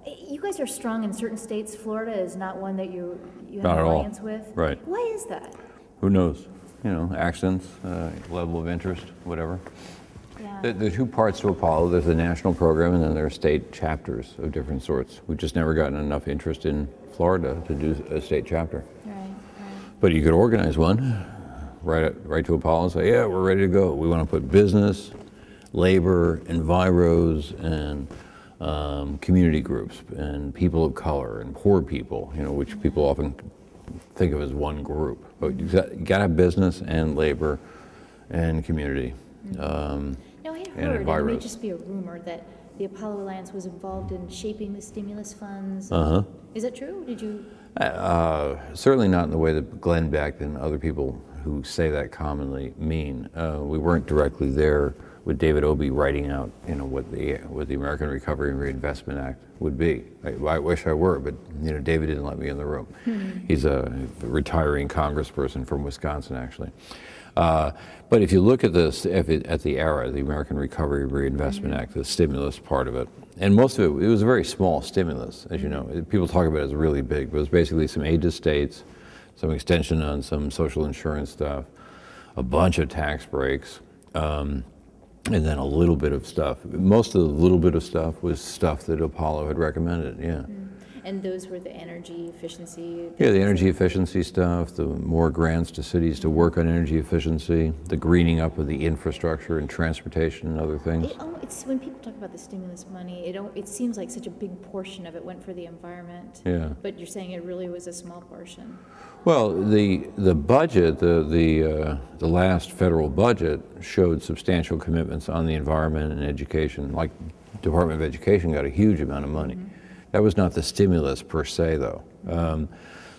You guys are strong in certain states. Florida is not one that you have Not an at all. alliance with. Right. Why is that? Who knows? You know, accents, level of interest, whatever. Yeah. The two parts to Apollo, there's the national program and then there are state chapters of different sorts. We've just never gotten enough interest in Florida to do a state chapter. Right. But you could organize one, right to Apollo and say, yeah, we're ready to go. We want to put business, labor, enviros, and community groups, and people of color, and poor people, you know, which people often think of as one group. But you got to have business and labor and community. No, I heard, and it may just be a rumor, that the Apollo Alliance was involved in shaping the stimulus funds. Is that true? Did you? Certainly not in the way that Glenn Beck and other people who say that commonly mean. We weren't directly there with David Obey writing out, you know, what the American Recovery and Reinvestment Act would be. I wish I were, but you know, David didn't let me in the room. He's a retiring congressperson from Wisconsin, actually. But if you look at this, at the era, the American Recovery and Reinvestment Act, the stimulus part of it, and most of it was a very small stimulus, as you know. People talk about it as really big, but it was basically some aid to states, some extension on some social insurance stuff, a bunch of tax breaks, and then a little bit of stuff. Most of the little bit of stuff was stuff that Apollo had recommended, yeah. And those were the energy efficiency? Yeah, the energy efficiency stuff, the more grants to cities to work on energy efficiency, the greening up of the infrastructure and transportation and other things. It's when people talk about the stimulus money, it seems like such a big portion of it went for the environment. Yeah. But you're saying it really was a small portion. Well, the budget, the last federal budget showed substantial commitments on the environment and education. Like Department of Education got a huge amount of money. That was not the stimulus per se, though.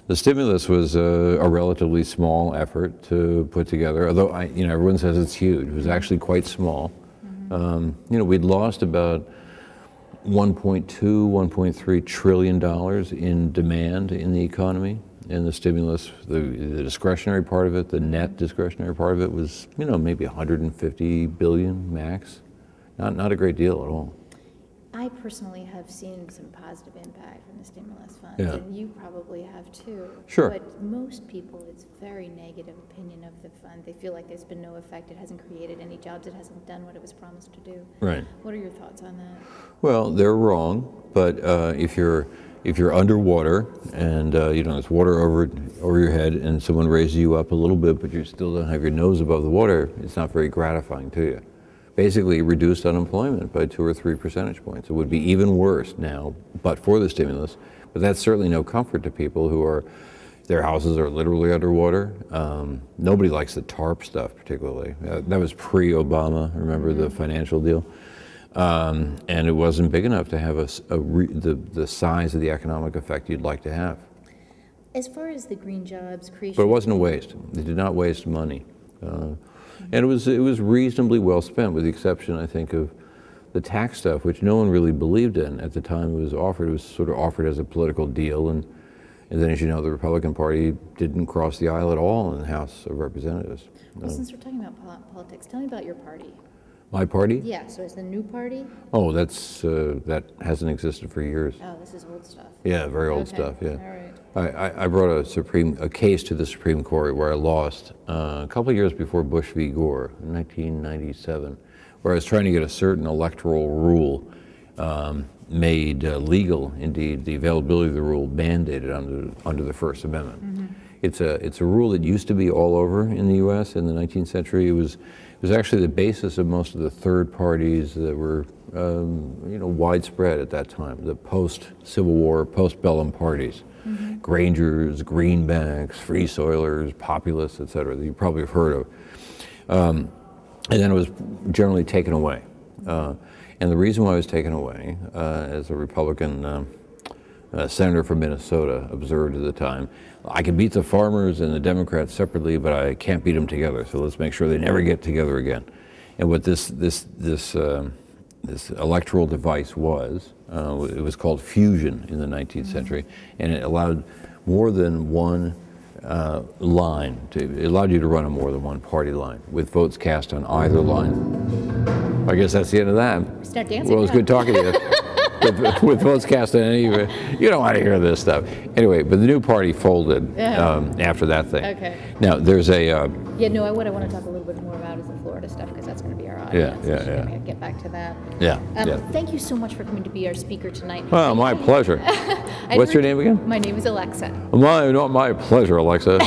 The stimulus was a relatively small effort to put together, although you know, everyone says it's huge. It was actually quite small. You know, we'd lost about $1.2, $1.3 trillion in demand in the economy. And the stimulus, the discretionary part of it, the net discretionary part of it was, you know, maybe 150 billion max. Not a great deal at all. I personally have seen some positive impact from the stimulus funds, Yeah. and you probably have too. Sure. But most people, it's very negative opinion of the fund. They feel like there's been no effect. It hasn't created any jobs. It hasn't done what it was promised to do. Right. What are your thoughts on that? Well, they're wrong, but if you're underwater and you know, there's water over your head and someone raises you up a little bit, but you still don't have your nose above the water, it's not very gratifying to you. Basically reduced unemployment by 2 or 3 percentage points. It would be even worse now, but for the stimulus. But that's certainly no comfort to people who are, their houses are literally underwater. Nobody likes the TARP stuff particularly. That was pre-Obama, remember the financial deal? And it wasn't big enough to have the size of the economic effect you'd like to have. As far as the green jobs creation... But it wasn't a waste. They did not waste money. And it was reasonably well spent, with the exception, I think, of the tax stuff, which no one really believed in at the time it was offered. It was sort of offered as a political deal, and then, as you know, the Republican Party didn't cross the aisle at all in the House of Representatives. Well, since we're talking about politics, tell me about your party. My party? Yeah, so it's the new party? Oh, that hasn't existed for years. Oh, this is old stuff. Yeah, very old stuff, yeah. All right. I brought a case to the Supreme Court where I lost a couple of years before Bush v. Gore in 1997, where I was trying to get a certain electoral rule made legal, indeed, the availability of the rule mandated under the First Amendment. It's a rule that used to be all over in the U.S. in the 19th century. It was actually the basis of most of the third parties that were you know, widespread at that time, the post-Civil War, post-bellum parties. Grangers, Greenbacks, Free Soilers, Populists, etc., that you probably have heard of. And then it was generally taken away. And the reason why it was taken away, as a Republican senator from Minnesota observed at the time, I can beat the farmers and the Democrats separately, but I can't beat them together, so let's make sure they never get together again. And what this electoral device was, it was called fusion in the 19th century, and it allowed more than one line. It allowed you to run on more than one party line, with votes cast on either line. I guess that's the end of that. Start dancing. Well, it was good talking to you. with votes cast in any, you don't want to hear this stuff. Anyway, but the new party folded after that thing. Okay. Now, there's a... yeah, no, what I want to talk a little bit more about is the Florida stuff, because that's going to be our audience. Yeah. We're going to get back to that. Yeah, Thank you so much for coming to be our speaker tonight. Well, my pleasure. What's your name again? My name is Alexa. My pleasure, Alexa.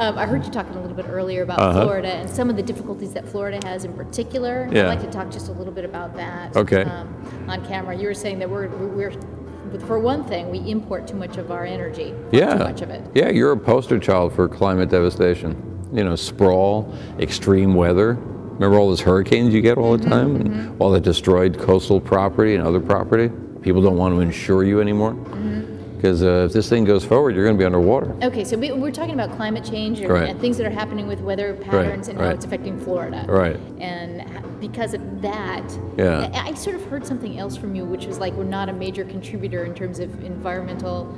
I heard you talking a little bit earlier about Florida and some of the difficulties that Florida has in particular. Yeah. I'd like to talk just a little bit about that. Okay. On camera, you were saying that we're for one thing, we import too much of our energy. Too much of it. Yeah, you're a poster child for climate devastation. You know, sprawl, extreme weather. Remember all those hurricanes you get all the time? And all the destroyed coastal property and other property? People don't want to insure you anymore. Because if this thing goes forward, you're going to be underwater. Okay, so we're talking about climate change and things that are happening with weather patterns and how it's affecting Florida. Right. And because of that, I sort of heard something else from you, which was like we're not a major contributor in terms of environmental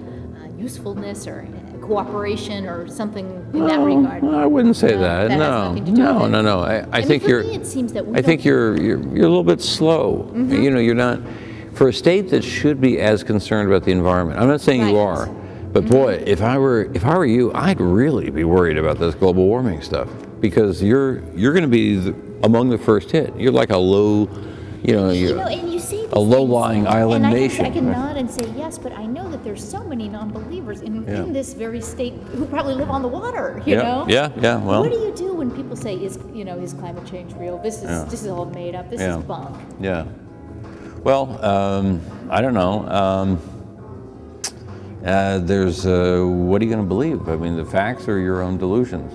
usefulness or cooperation or something in that regard. I wouldn't say that. No. I think for me, it seems that I think you're a little bit slow. You know, you're not. For a state that should be as concerned about the environment, I'm not saying you are, but boy, if I were you, I'd really be worried about this global warming stuff, because you're going to be among the first hit. You're like a low, and you say a low-lying island nation. I can nod and say yes, but I know that there's so many non-believers in this very state who probably live on the water. You know? Yeah. Well, what do you do when people say, "Is climate change real? This is all made up. This is bunk." Yeah. Well, I don't know. There's what are you going to believe? I mean, the facts are your own delusions.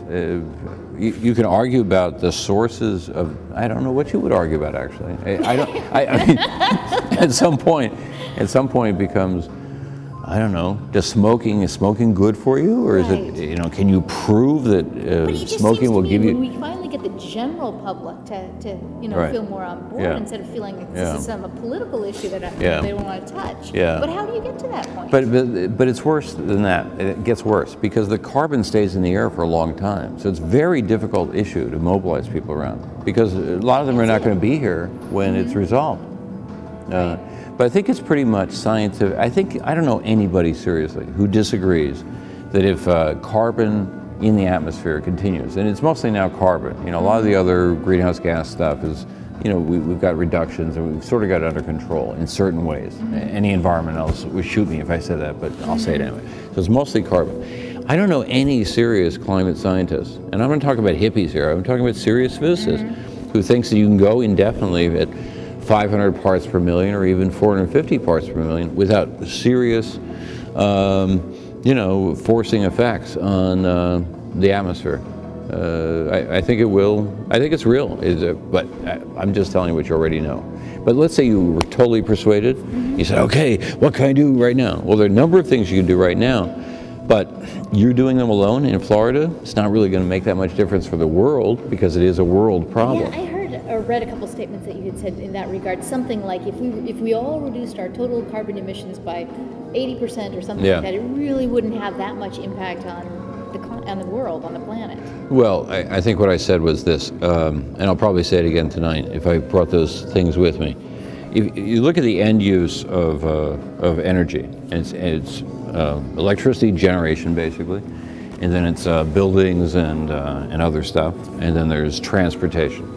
You can argue about the sources of. I don't know what you would argue about, actually. I mean, at some point, it becomes. I don't know. Is smoking good for you, or is it? Can you prove that smoking will give you? When we finally get the general public to feel more on board instead of feeling like this is some political issue that they don't want to touch. Yeah. But how do you get to that point? But it's worse than that. It gets worse because the carbon stays in the air for a long time. So it's a very difficult issue to mobilize people around, because a lot of them are not going to be here when it's resolved. But I think it's pretty much scientific. I don't know anybody seriously who disagrees that if carbon in the atmosphere continues, and it's mostly now carbon. A lot of the other greenhouse gas stuff is, we've got reductions and we've sort of got it under control in certain ways. Any environmentalist would shoot me if I said that, but I'll say it anyway. So it's mostly carbon. I don't know any serious climate scientists, and I'm not talking about hippies here. I'm talking about serious physicists who thinks that you can go indefinitely at 500 parts per million or even 450 parts per million without serious, forcing effects on the atmosphere. I think it will. I think it's real. But I'm just telling you what you already know. But let's say you were totally persuaded. You said, okay, what can I do right now? Well, there are a number of things you can do right now, but you're doing them alone in Florida. It's not really going to make that much difference for the world, because it is a world problem. Yeah, I heard or read a couple statements that you had said in that regard. Something like if we all reduced our total carbon emissions by 80% or something like that, it really wouldn't have that much impact on the world, on the planet. Well, I think what I said was this, and I'll probably say it again tonight if I brought those things with me. If you look at the end use of energy, it's electricity generation basically, and then it's buildings and other stuff, and then there's transportation.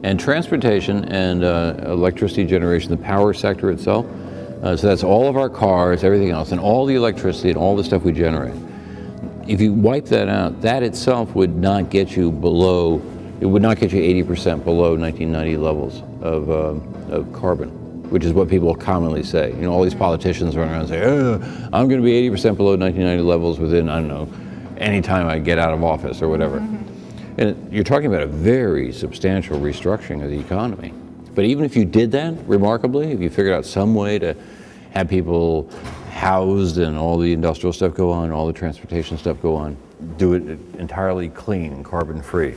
And transportation and electricity generation, the power sector itself, so that's all of our cars, everything else, and all the electricity and all the stuff we generate. If you wipe that out, that itself would not get you below, it would not get you 80% below 1990 levels of carbon, which is what people commonly say. All these politicians run around and say, I'm going to be 80% below 1990 levels within, I don't know, any time I get out of office or whatever. And you're talking about a very substantial restructuring of the economy. But even if you did that, remarkably, if you figured out some way to have people housed and all the industrial stuff go on, all the transportation stuff go on, do it entirely clean and carbon-free.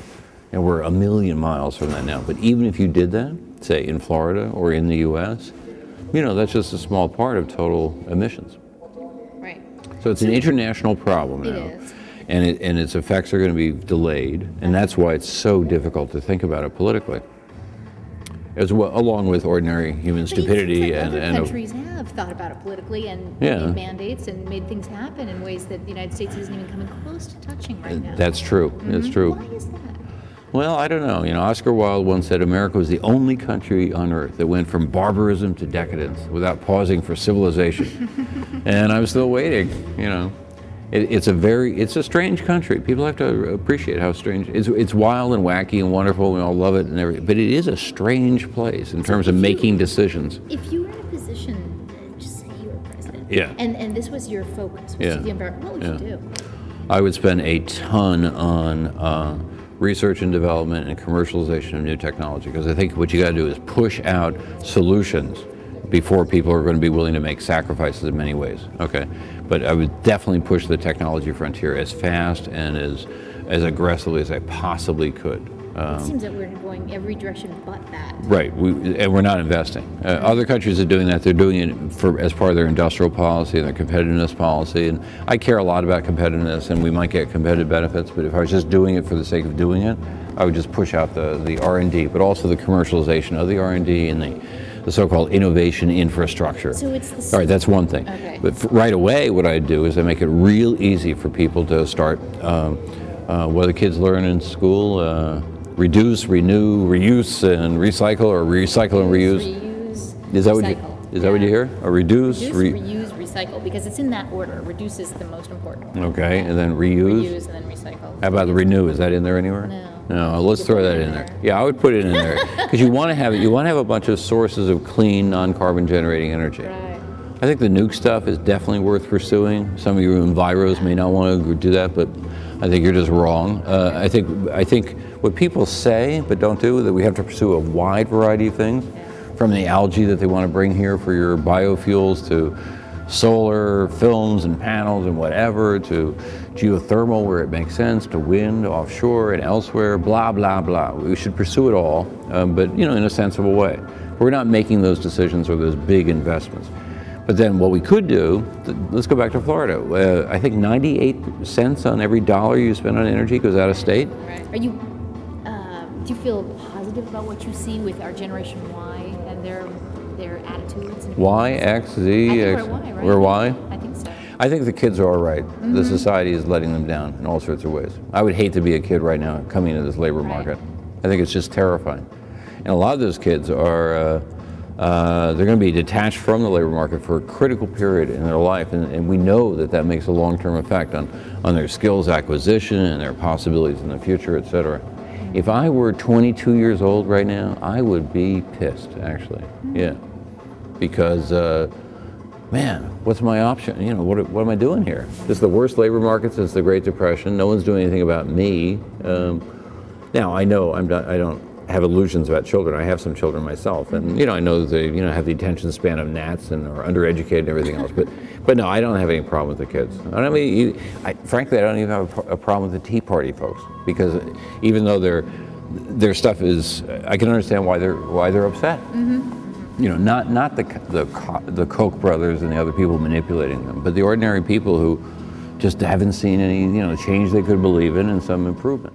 And we're a million miles from that now. But even if you did that, say in Florida or in the US, that's just a small part of total emissions. Right. So it's an international problem now. It is. And its effects are going to be delayed, and that's why it's so difficult to think about it politically. as well, along with ordinary human stupidity. Other countries have thought about it politically and made mandates and made things happen in ways that the United States isn't even coming close to touching right now. That's true. That's true. Why is that? Well, I don't know. Oscar Wilde once said America was the only country on earth that went from barbarism to decadence without pausing for civilization. And I'm still waiting, It's a strange country. People have to appreciate how strange. It's wild and wacky and wonderful. We all love it and everything. But it is a strange place in terms of making decisions. If you were in a position, just say you were president, and this was your focus, the environment, what would you do? I would spend a ton on research and development and commercialization of new technology, because I think what you got to do is push out solutions before people are going to be willing to make sacrifices in many ways. Okay, but I would definitely push the technology frontier as fast and as aggressively as I possibly could. It seems that we're going every direction but that. Right, and we're not investing. Other countries are doing that. They're doing it as part of their industrial policy and their competitiveness policy. And I care a lot about competitiveness, and we might get competitive benefits. But if I was just doing it for the sake of doing it, I would just push out the R&D, but also the commercialization of the R&D and the so-called innovation infrastructure. So it's the all right, that's one thing. Okay. But right away, what I do is I make it real easy for people to start what the kids learn in school. Reduce, renew, reuse, and recycle, or recycle and reuse. Is that what you hear? Or reduce, reuse, recycle, because it's in that order. Reduce is the most important. Okay, and then reuse. Reuse and then recycle. How about the renew? Is that in there anywhere? No. No. Let's throw that in there. Yeah, I would put it in there because you want to have a bunch of sources of clean, non-carbon generating energy. Right. I think the nuke stuff is definitely worth pursuing. Some of you enviros may not want to do that, but I think you're just wrong. I think what people say but don't do, that we have to pursue a wide variety of things, from the algae that they want to bring here for your biofuels, to solar films and panels and whatever, to geothermal where it makes sense, to wind offshore and elsewhere, blah, blah, blah. We should pursue it all, but in a sensible way. We're not making those decisions or those big investments. But then what we could do, let's go back to Florida. I think 98 cents on every dollar you spend on energy goes out of state. Right. Do you feel positive about what you see with our Generation Y and their attitudes? Y, X, Z, I X. think we're Y, right? We're Y? I think so. I think the kids are all right. The society is letting them down in all sorts of ways. I would hate to be a kid right now coming into this labor market. I think it's just terrifying. And a lot of those kids are they're going to be detached from the labor market for a critical period in their life, and we know that makes a long-term effect on their skills acquisition and their possibilities in the future, et cetera. If I were 22 years old right now, I would be pissed, actually. Yeah, because man, what's my option? What am I doing here? This is the worst labor market since the Great Depression. No one's doing anything about me. Now I know I don't have illusions about children. I have some children myself, and I know that they have the attention span of gnats and are undereducated and everything else. But no, I don't have any problem with the kids. Frankly, I don't even have a problem with the Tea Party folks, because even though their stuff is, I can understand why they're upset. Not the Koch brothers and the other people manipulating them, but the ordinary people who just haven't seen any change they could believe in and some improvement.